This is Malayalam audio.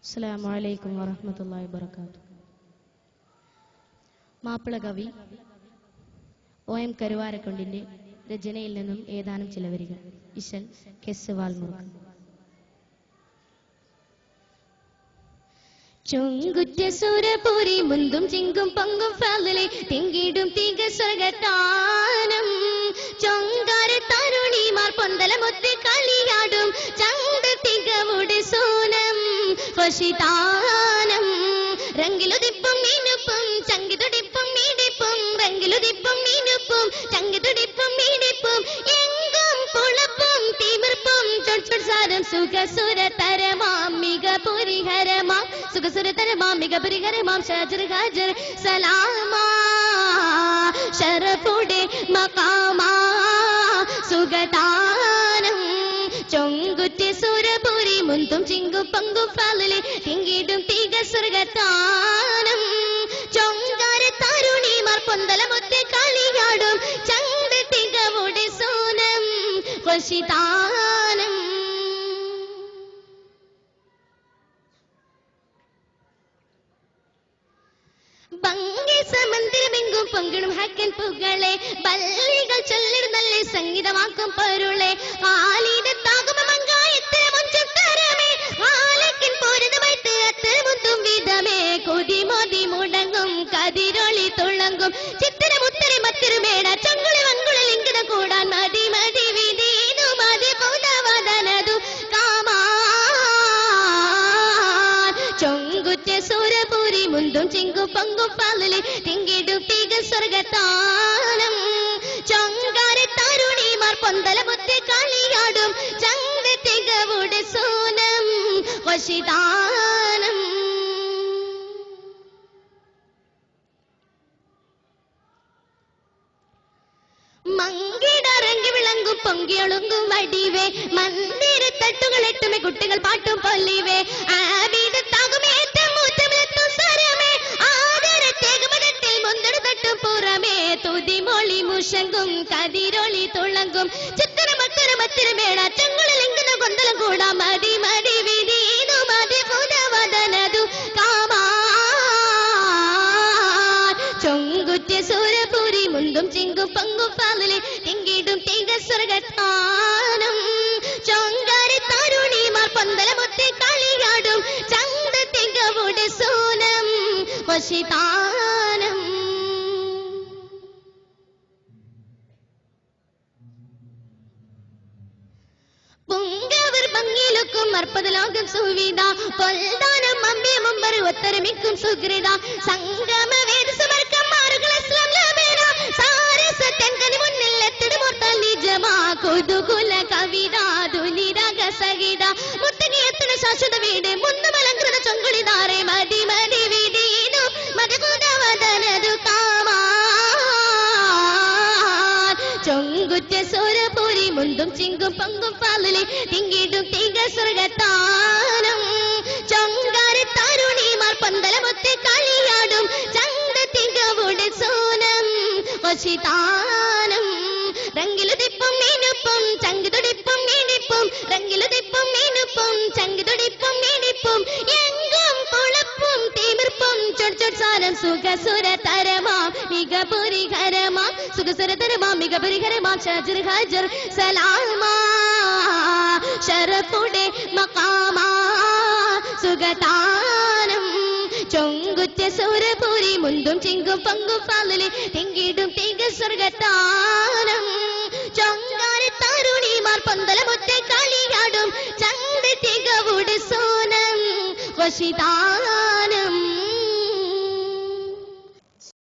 അസ്സലാമു അലൈക്കും വറഹ്മത്തുള്ളാഹി വബറകാതുഹു. മാപ്പിള കവി OM കരുവാരക്കൊണ്ടിന്റെ രചനയിൽ നിന്നും ഏതാനും ചില വരികൾ. ഇശൽ കെസ് വാൽമുറുക്ക്. ചൊങ്കുറ്റ സുരപുരി മുന്തും ചിങ്കും പങ്കും ഫാലിലെ തിങ്കിടും തീക സ്വർഗത്താനം ചൊങ്കാര തരുണിമാർ പൊന്തലമൊത്ത് കളിയാടും ചന്ത തികവുടെ സോനം വശിതാനം രംഗിലുദിപ്പും മീനുപ്പും ചങ്കിതുടിപ്പും മീടിപ്പും രംഗിലുദിപ്പും മീനുപ്പും ചങ്കിതുടിപ്പും മീടിപ്പും എങ്കും പുളപ്പും തിമിർപ്പും ചൊട്സാരം സുഖസുര തരമാം മിക പുരിഹരമാം സുഖസുര തരമാം മിക പുരിഹരമാം ഷജർ ഖജർ സലാമാ ശരഫുടെ മഖാമാ സുഖദാനം ചൊങ്കുറ്റ സുരപുരി മുന്തും ചിങ്കും പങ്കും ഫാലിലെ തിങ്കിടും തീക സ്വർഗത്താനം ചൊങ്കാര തരുണിമാർ പൊന്തലമൊത്ത് കളിയാടും ചന്ത തികവുടെ സോനം വശിതാനം ഭംഗി സമന്ദിരമെങ്കും പൊങ്കിടും ഹക്കൻ പുകളെ ബല്ലികൾ ചൊല്ലിടുന്നല്ലേ സംഗീതമാക്കും പൊരുളെ ആലിടത്താകും മങ്കായത്തരമൊഞ്ചം തരമേ ആലക്കിൻ പോരുന്നമൈത്ത് അത്തരമൊത്തും വിധമേ കൊതിമോതി മുടങ്ങും കതിരൊളി തുളങ്ങും ചിത്തരമുത്തരി മത്തിരുമേട ചങ്കുളി വങ്കുളി ലിംഗിത കൂടാൻ മതി മതി വിധീനു മതി പുതവദനതു കാമാ ചൊങ്കുറ്റ സുരപുരി മുന്തും ചിങ്കും പങ്കും ഫാലിലെ തിങ്കിടും തീക സ്വർഗത്താനം ചൊങ്കാര തരുണിമാർ പൊന്തലമൊത്ത് കളിയാടും ചന്ത തികവുടെ സോനം വശിതാനം മങ്കിടറങ്ങി വിളങ്ങും പൊങ്കിയൊളുങ്കും വടിവേ മന്ദിര തട്ടുകൾ എട്ടുമേ കുട്ടികൾ പാട്ടും പൊല്ലിവേ ആവിധത്താകുമേ മൂത്തമിലെത്തും സ്വരമേ ആദരത്തേകുമതത്തിൽ മുന്തട തട്ടും പുറമേ തുതിമൊളി മുഷങ്കും കതിരൊളി തുളങ്കും ചിത്തരമത്തരമത്തിരമേട ചങ്കുളിലിംഗന കൊന്തലം കൂടാ മതി മതി വിധീനു മതി പുനവദനതു കാമാ ചൊങ്കുറ്റ സുരപുരി മുന്തും ചിങ്കും പങ്കും ഫാലിലെ തിങ്കിടും തീക സ്വർഗത്താനം ചൊങ്കാര തരുണിമാർ പൊന്തലമൊത്ത് കളിയാടും ചന്ത തികവുടെ സോനം വശിതാനം പൊങ്കവർ ഭംഗിയിലൊക്കും അർപ്പതലാകും സുവിധ പൊൽദാനം അമ്പിയ മുമ്പർ ഒത്തൊരുമിക്കും സുഹൃത സംഗമ വേദ സമർക്കം മാറുകൾ ഇസ്ലാം ലബേന സാരസത്യൻ കനി മുന്നിൽ എത്തിടുമോർത്താൽ നിജമാ കുതുകുല കവിത ദുനിരാഗ സഹിത മുത്തനിയത്തിന് ശാശ്വത വീട് മുന്നുമലങ്കൃത ചൊങ്കുളിതാറെ മതി മതി വിധീനു മതികുതവദനതു കാമാ ചൊങ്കുറ്റ സുരപുരി മുന്തും ചിങ്കും പങ്കും ഫാലിലെ തിങ്കിടും തീക സ്വർഗത്താനം ചൊങ്കാര തരുണിമാർ പൊന്തലമൊത്ത് കളിയാടും ചന്ത തികവുടെ സോനം വശിതാനം രംഗിലുദിപ്പും മീനുപ്പും ചങ്കിതുടിപ്പും മീനിപ്പും രംഗിലുദിപ്പും മീനുപ്പും ചങ്കിതുടിപ്പും മീനിപ്പും എങ്കും പുളപ്പും തിമിർപ്പും ചൊട്സാരം സുഖസുര തരമാം മിക പുരിഹരമാം സുഖസുര തരമാം മിക പുരിഹരമാം ഷജർ ഖജർ സലാമാ ശരഫുടെ മഖാമാ സുഖദാനം ചൊങ്കുറ്റ സുരപുരി മുന്തും ചിങ്കും പങ്കും ഫാലിലെ തിങ്കിടും തീക സ്വർഗത്താനം ചൊങ്കാര തരുണിമാർ പൊന്തലമൊത്ത് കളിയാടും ചന്ത തികവുടെ സോനം വശിതാനം